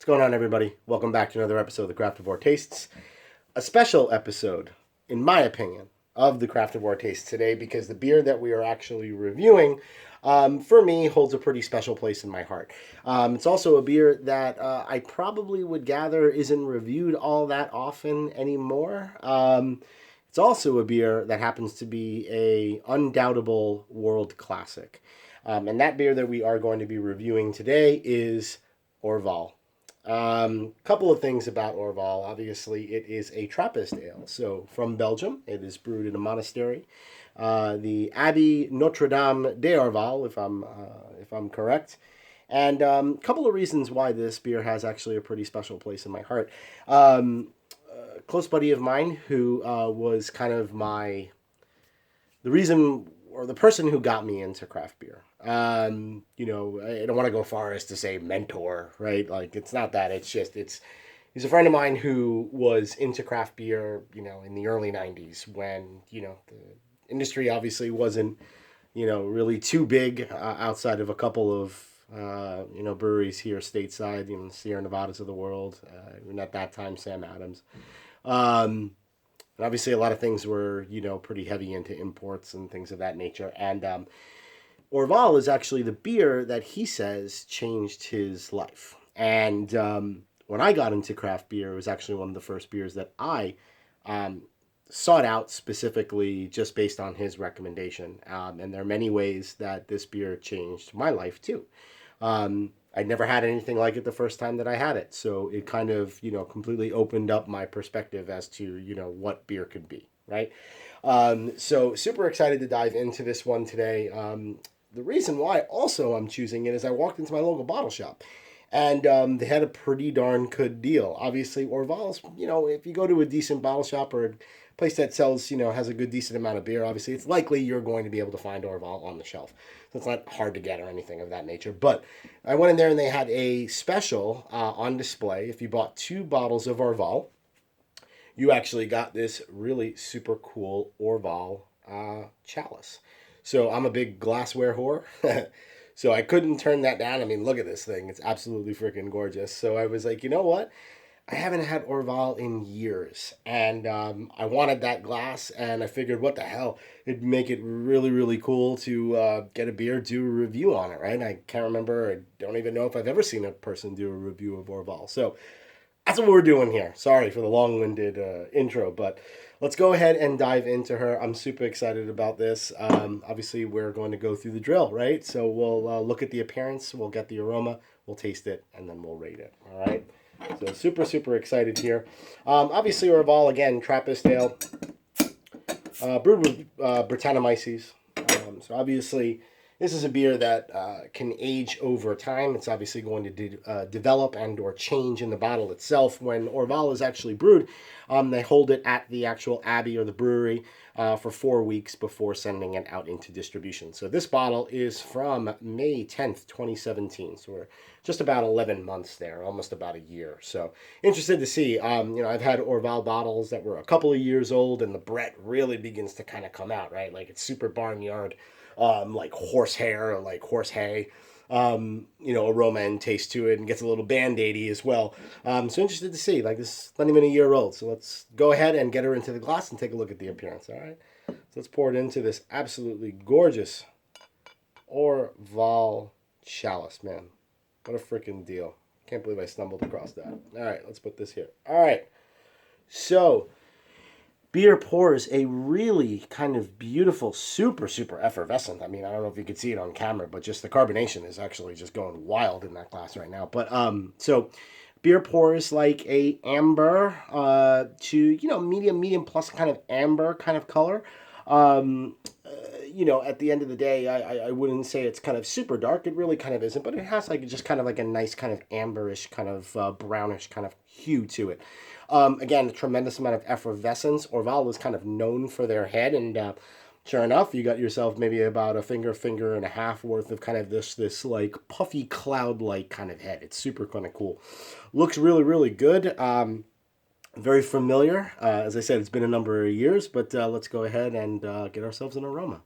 What's going on, everybody? Welcome back to another episode of the Craftavore Tastes. A special episode, in my opinion, of the Craftavore Tastes today because the beer that we are actually reviewing, for me, holds a pretty special place in my heart. It's also a beer that I probably would gather isn't reviewed all that often anymore. It's also a beer that happens to be a undoubtable world classic. And that beer that we are going to be reviewing today is Orval. Couple of things about Orval. Obviously, it is a Trappist ale. So from Belgium, it is brewed in a monastery, the Abbey Notre Dame de Orval, if I'm correct. And a couple of reasons why this beer has actually a pretty special place in my heart. A close buddy of mine who was kind of the reason or the person who got me into craft beer. I don't want to go far as to say mentor, right? Like it's not that. He's a friend of mine who was into craft beer, in the early '90s when the industry obviously wasn't really too big outside of a couple of breweries here stateside, the Sierra Nevadas of the world, and at that time Sam Adams. And obviously, a lot of things were, pretty heavy into imports and things of that nature. And Orval is actually the beer that he says changed his life. And when I got into craft beer, it was actually one of the first beers that I sought out specifically just based on his recommendation. And there are many ways that this beer changed my life, too. I'd never had anything like it the first time that I had it. So it kind of, completely opened up my perspective as to, what beer could be, right? So super excited to dive into this one today. The reason why also I'm choosing it is I walked into my local bottle shop and they had a pretty darn good deal. Obviously, Orval's, if you go to a decent bottle shop or a place that sells, has a good decent amount of beer, obviously it's likely you're going to be able to find Orval on the shelf. So it's not hard to get or anything of that nature. But I went in there and they had a special on display. If you bought 2 bottles of Orval, you actually got this really super cool Orval chalice. So I'm a big glassware whore. So I couldn't turn that down. I mean, look at this thing. It's absolutely freaking gorgeous. So I was like, you know what? I haven't had Orval in years, and I wanted that glass, and I figured, what the hell, it'd make it really, really cool to get a beer, do a review on it, right? I can't remember, I don't even know if I've ever seen a person do a review of Orval. So that's what we're doing here. Sorry for the long-winded intro, but let's go ahead and dive into her. I'm super excited about this. Obviously, we're going to go through the drill, right? So we'll look at the appearance, we'll get the aroma, we'll taste it, and then we'll rate it, all right? So super, super excited here. Obviously, Orval, again, Trappist ale, brewed with Brettanomyces. So obviously, this is a beer that can age over time. It's obviously going to develop and or change in the bottle itself. When Orval is actually brewed, they hold it at the actual abbey or the brewery for 4 weeks before sending it out into distribution. So this bottle is from May 10th, 2017. So we're just about 11 months there, almost about a year. So interested to see. I've had Orval bottles that were a couple of years old, and the Brett really begins to kind of come out, right? Like it's super barnyard, like horsehair or like horse hay. Aroma and taste to it, and gets a little band-aidy as well. So interested to see. Like, this is not even a year old. So let's go ahead and get her into the glass and take a look at the appearance, all right? So let's pour it into this absolutely gorgeous Orval chalice, man. What a freaking deal. Can't believe I stumbled across that. All right, let's put this here. All right. So beer pours a really kind of beautiful, super, super effervescent. I mean, I don't know if you could see it on camera, but just the carbonation is actually just going wild in that glass right now. But so beer pours like a amber to, medium plus kind of amber kind of color. At the end of the day, I wouldn't say it's kind of super dark. It really kind of isn't, but it has like just kind of like a nice kind of amberish kind of brownish kind of hue to it. Again, a tremendous amount of effervescence. Orval is kind of known for their head, and sure enough, you got yourself maybe about a finger and a half worth of kind of this like puffy cloud-like kind of head. It's super kind of cool. Looks really, really good. Very familiar. As I said, it's been a number of years, but let's go ahead and get ourselves an aroma.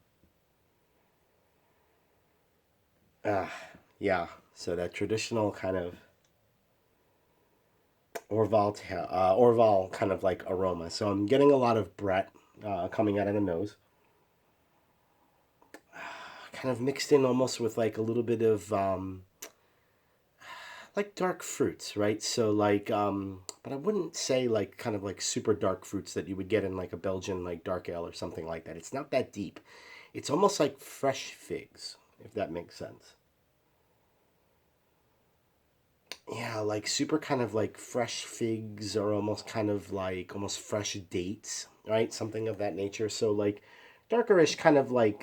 Yeah, so that traditional kind of Orval kind of like aroma. So I'm getting a lot of Brett coming out of the nose, kind of mixed in almost with like a little bit of like dark fruits, right? So like, but I wouldn't say like kind of like super dark fruits that you would get in like a Belgian like dark ale or something like that. It's not that deep. It's almost like fresh figs, if that makes sense. Yeah, like super kind of like fresh figs or almost kind of like almost fresh dates, right? Something of that nature. So like darkerish kind of like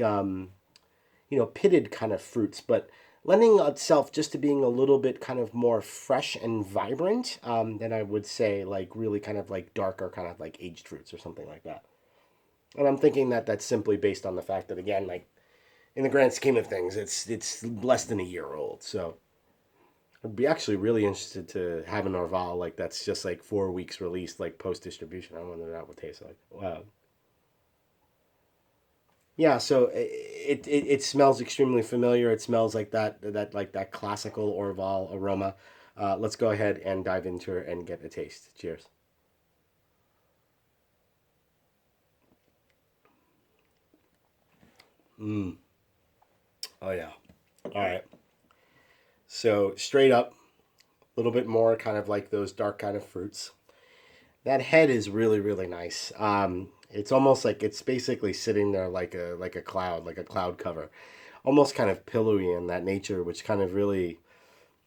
pitted kind of fruits, but lending itself just to being a little bit kind of more fresh and vibrant than I would say like really kind of like darker kind of like aged fruits or something like that. And I'm thinking that that's simply based on the fact that again, like in the grand scheme of things, it's less than a year old. So I'd be actually really interested to have an Orval like that's just like 4 weeks released, like post distribution. I wonder what that would taste like. Wow. Yeah, so it smells extremely familiar. It smells like that classical Orval aroma. Let's go ahead and dive into it and get a taste. Cheers. Mm. Oh yeah. All right. So straight up, a little bit more kind of like those dark kind of fruits. That head is really really nice. It's almost like it's basically sitting there like a cloud, like a cloud cover, almost kind of pillowy in that nature, which kind of really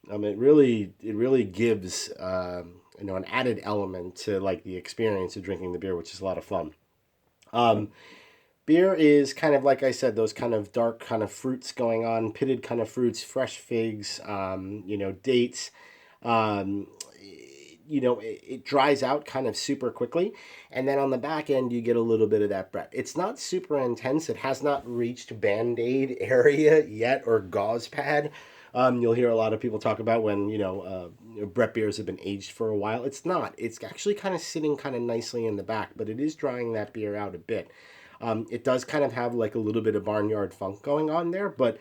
it really gives an added element to like the experience of drinking the beer, which is a lot of fun. Um, Beer is kind of like I said, those kind of dark kind of fruits going on, pitted kind of fruits, fresh figs, dates. Um, it dries out kind of super quickly, and then on the back end you get a little bit of that Brett. It's not super intense. It has not reached Band-Aid area yet or gauze pad. You'll hear a lot of people talk about when Brett beers have been aged for a while. It's not. It's actually kind of sitting kind of nicely in the back, but it is drying that beer out a bit. It does kind of have like a little bit of barnyard funk going on there, but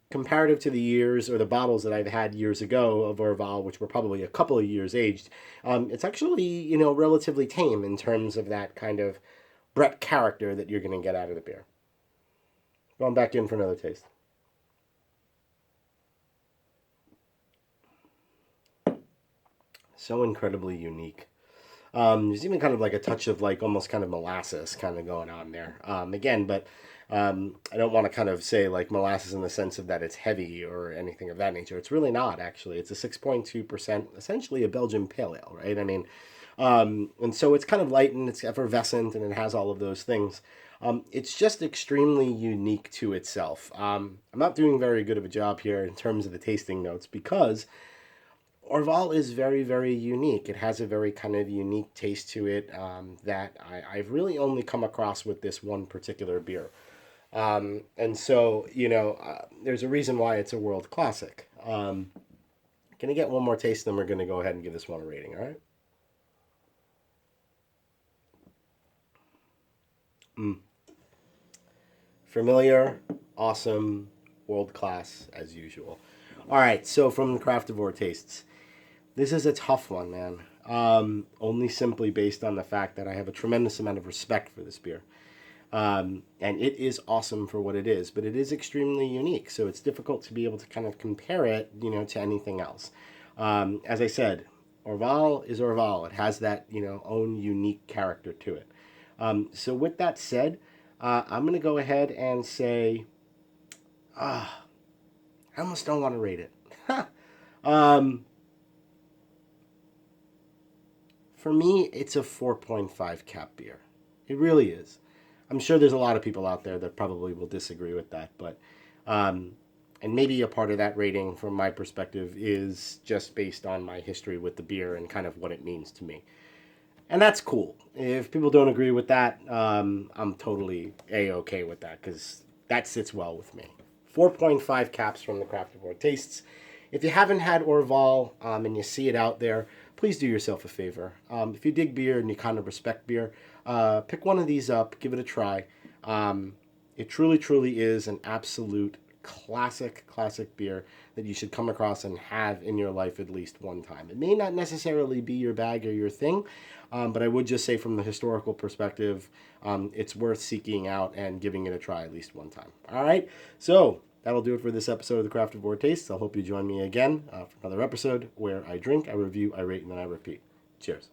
comparative to the years or the bottles that I've had years ago of Orval, which were probably a couple of years aged, it's actually relatively tame in terms of that kind of Brett character that you're going to get out of the beer. Going back in for another taste. So incredibly unique. There's even kind of like a touch of like almost kind of molasses kind of going on there. Again, but I don't want to kind of say like molasses in the sense of that it's heavy or anything of that nature. It's really not actually. It's a 6.2%, essentially a Belgian pale ale, right? I mean, and so it's kind of light and it's effervescent and it has all of those things. It's just extremely unique to itself. I'm not doing very good of a job here in terms of the tasting notes because Orval is very, very unique. It has a very kind of unique taste to it that I've really only come across with this one particular beer. And so, there's a reason why it's a world classic. Gonna get one more taste, then we're gonna go ahead and give this one a rating, all right? Mm. Familiar, awesome, world class, as usual. All right, so from the Craftavore Tastes. This is a tough one, man. Only simply based on the fact that I have a tremendous amount of respect for this beer. And it is awesome for what it is, but it is extremely unique. So it's difficult to be able to kind of compare it, to anything else. As I said, Orval is Orval. It has that, own unique character to it. So with that said, I'm going to go ahead and say, I almost don't want to rate it. um, For me, it's a 4.5 cap beer. It really is. I'm sure there's a lot of people out there that probably will disagree with that, but and maybe a part of that rating from my perspective is just based on my history with the beer and kind of what it means to me. And that's cool. If people don't agree with that, I'm totally a-okay with that because that sits well with me. 4.5 caps from the Craftavore Tastes. If you haven't had Orval and you see it out there, please do yourself a favor. If you dig beer and you kind of respect beer, pick one of these up, give it a try. It truly, truly is an absolute classic beer that you should come across and have in your life at least one time. It may not necessarily be your bag or your thing, but I would just say from the historical perspective, it's worth seeking out and giving it a try at least one time. All right, so that'll do it for this episode of the Craftavore Tastes. I hope you join me again for another episode where I drink, I review, I rate, and then I repeat. Cheers.